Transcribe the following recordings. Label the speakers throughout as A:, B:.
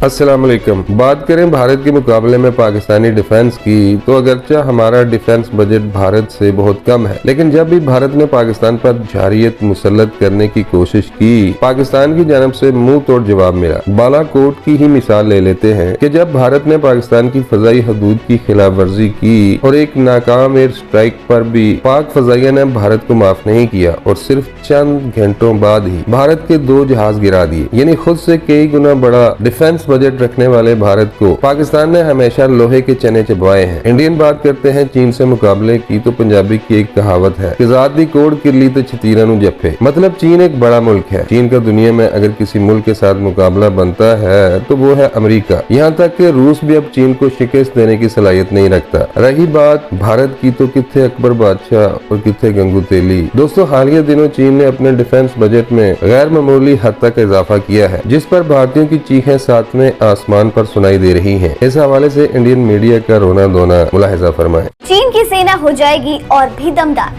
A: अस्सलाम वालेकुम। बात करें भारत के मुकाबले में पाकिस्तानी डिफेंस की, तो अगरचे हमारा डिफेंस बजट भारत से बहुत कम है, लेकिन जब भी भारत ने पाकिस्तान पर जारियत मुसल्लत करने की कोशिश की, पाकिस्तान की जानब से मुंह तोड़ जवाब मिला। बालाकोट की ही मिसाल ले लेते हैं कि जब भारत ने पाकिस्तान की फजाई हदूद की खिलाफ वर्जी की और एक नाकाम एयर स्ट्राइक पर भी पाक फजाइया ने भारत को माफ नहीं किया और सिर्फ चंद घंटों बाद ही भारत के 2 जहाज गिरा दिए। यानी खुद से कई गुना बड़ा डिफेंस बजट रखने वाले भारत को पाकिस्तान ने हमेशा लोहे के चने चबवाए हैं। इंडियन बात करते हैं चीन से मुकाबले की, तो पंजाबी की एक कहावत है कि ज़ात दी कोड़ किरली तो छतीरा नु जफे। मतलब चीन एक बड़ा मुल्क है। चीन का दुनिया में अगर किसी मुल्क के साथ मुकाबला बनता है तो वो है अमेरिका। यहाँ तक कि रूस भी अब चीन को शिकस्त देने की सलाहियत नहीं रखता। रही बात भारत की, तो किथे अकबर बादशाह और किथे गंगू तेली। दोस्तों, हालिया दिनों चीन ने अपने डिफेंस बजट में गैर मामूली हद तक इजाफा किया है, जिस पर भारतीयों की चीखें साथ में आसमान पर सुनाई दे रही हैं। इस हवाले से इंडियन मीडिया का रोना धोना मुलाहिजा फरमाएं।
B: चीन की सेना हो जाएगी और भी दमदार,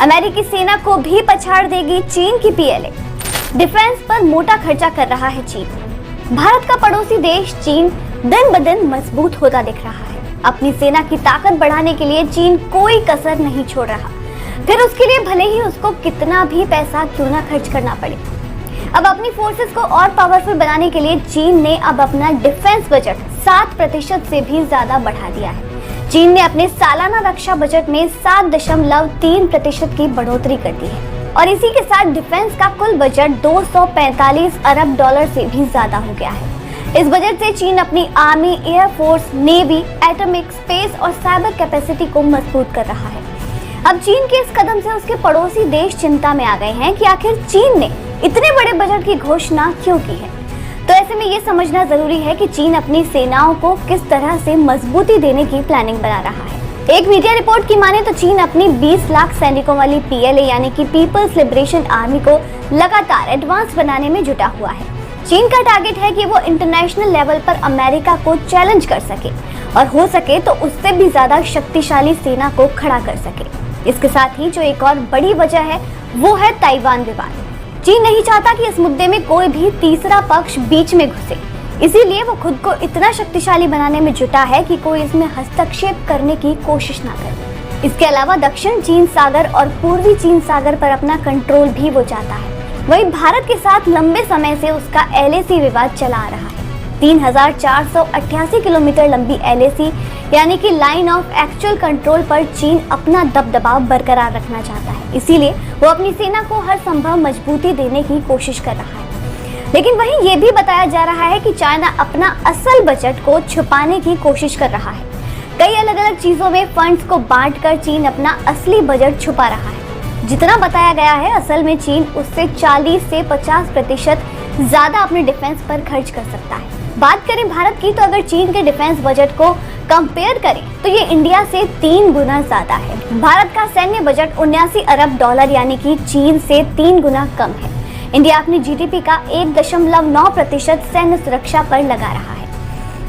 B: अमेरिकी सेना को भी पछाड़ देगी चीन की पीएलए। डिफेंस पर मोटा खर्चा कर रहा है चीन। भारत का पड़ोसी देश चीन दिन ब दिन मजबूत होता दिख रहा है। अपनी सेना की ताकत बढ़ाने के लिए चीन कोई कसर नहीं छोड़ रहा, फिर उसके लिए भले ही उसको कितना भी पैसा क्यों ना खर्च करना पड़े। अब अपनी फोर्सेस को और पावरफुल बनाने के लिए चीन ने अब अपना डिफेंस बजट 7% से भी ज्यादा बढ़ा दिया है। चीन ने अपने सालाना रक्षा बजट में 7.3% की बढ़ोतरी कर दी है और इसी के साथ डिफेंस का कुल बजट 245 अरब डॉलर से भी ज्यादा हो गया है। इस बजट से चीन अपनी army, air force, navy, atomic, space और साइबर कैपेसिटी को मजबूत कर रहा है। अब चीन के इस कदम से उसके पड़ोसी देश चिंता में आ गए हैं कि आखिर चीन ने इतने बड़े बजट की घोषणा क्यों की है। तो ऐसे में ये समझना जरूरी है कि चीन अपनी सेनाओं को किस तरह से मजबूती देने की प्लानिंग बना रहा है। एक मीडिया रिपोर्ट की माने तो चीन अपनी 20 लाख सैनिकों वाली पीएलए यानी कि पीपल्स लिबरेशन आर्मी को लगातार एडवांस बनाने में जुटा हुआ है। चीन का टारगेट है कि वो इंटरनेशनल लेवल पर अमेरिका को चैलेंज कर सके और हो सके तो उससे भी ज्यादा शक्तिशाली सेना को खड़ा कर सके। इसके साथ ही जो एक और बड़ी वजह है वो है ताइवान विवाद। चीन नहीं चाहता कि इस मुद्दे में कोई भी तीसरा पक्ष बीच में घुसे, इसीलिए वो खुद को इतना शक्तिशाली बनाने में जुटा है कि कोई इसमें हस्तक्षेप करने की कोशिश ना करे। इसके अलावा दक्षिण चीन सागर और पूर्वी चीन सागर पर अपना कंट्रोल भी वो चाहता है। वहीं भारत के साथ लंबे समय से उसका एलएसी विवाद चला आ रहा है। 3488 किलोमीटर लंबी एलएसी यानी कि लाइन ऑफ एक्चुअल कंट्रोल पर चीन अपना दबदबा बरकरार रखना चाहता है, इसीलिए वो अपनी सेना को हर संभव मजबूती देने की कोशिश कर रहा है। लेकिन वहीं ये भी बताया जा रहा है कि चाइना अपना असल बजट को छुपाने की कोशिश कर रहा है। कई अलग अलग चीजों में फंड्स को बांटकर चीन अपना असली बजट छुपा रहा है। जितना बताया गया है असल में चीन उससे 40 से 50% ज्यादा अपने डिफेंस पर खर्च कर सकता है। बात करें भारत की, तो अगर चीन के डिफेंस बजट को कंपेयर करें तो ये इंडिया से 3 गुना ज्यादा है। भारत का सैन्य बजट 79 अरब डॉलर यानी कि चीन से 3 गुना कम है। इंडिया अपनी जीडीपी का 1.9% सैन्य सुरक्षा पर लगा रहा है।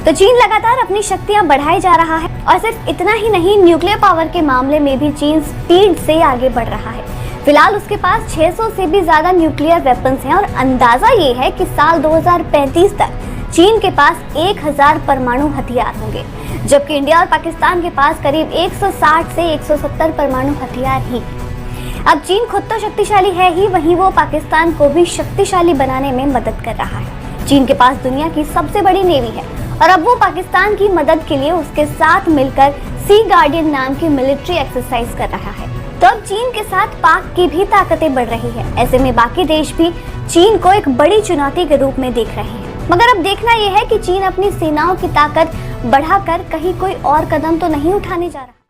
B: तो चीन लगातार अपनी शक्तियां बढ़ाए जा रहा है और सिर्फ इतना ही नहीं, न्यूक्लियर पावर के मामले में भी चीन स्पीड से आगे बढ़ रहा है। फिलहाल उसके पास 600 से भी ज्यादा न्यूक्लियर वेपन्स हैं और अंदाजा ये है कि साल 2035 तक चीन के पास 1000 परमाणु हथियार होंगे, जबकि इंडिया और पाकिस्तान के पास करीब 160 से 170 परमाणु हथियार ही। अब चीन खुद तो शक्तिशाली है ही, वहीं वो पाकिस्तान को भी शक्तिशाली बनाने में मदद कर रहा है। चीन के पास दुनिया की सबसे बड़ी नेवी है और अब वो पाकिस्तान की मदद के लिए उसके साथ मिलकर सी गार्डियन नाम की मिलिट्री एक्सरसाइज कर रहा है। तो अब चीन के साथ पाक की भी ताकतें बढ़ रही है। ऐसे में बाकी देश भी चीन को एक बड़ी चुनौती के रूप में देख रहे हैं। मगर अब देखना यह है कि चीन अपनी सेनाओं की ताकत बढ़ाकर कहीं कोई और कदम तो नहीं उठाने जा रहा।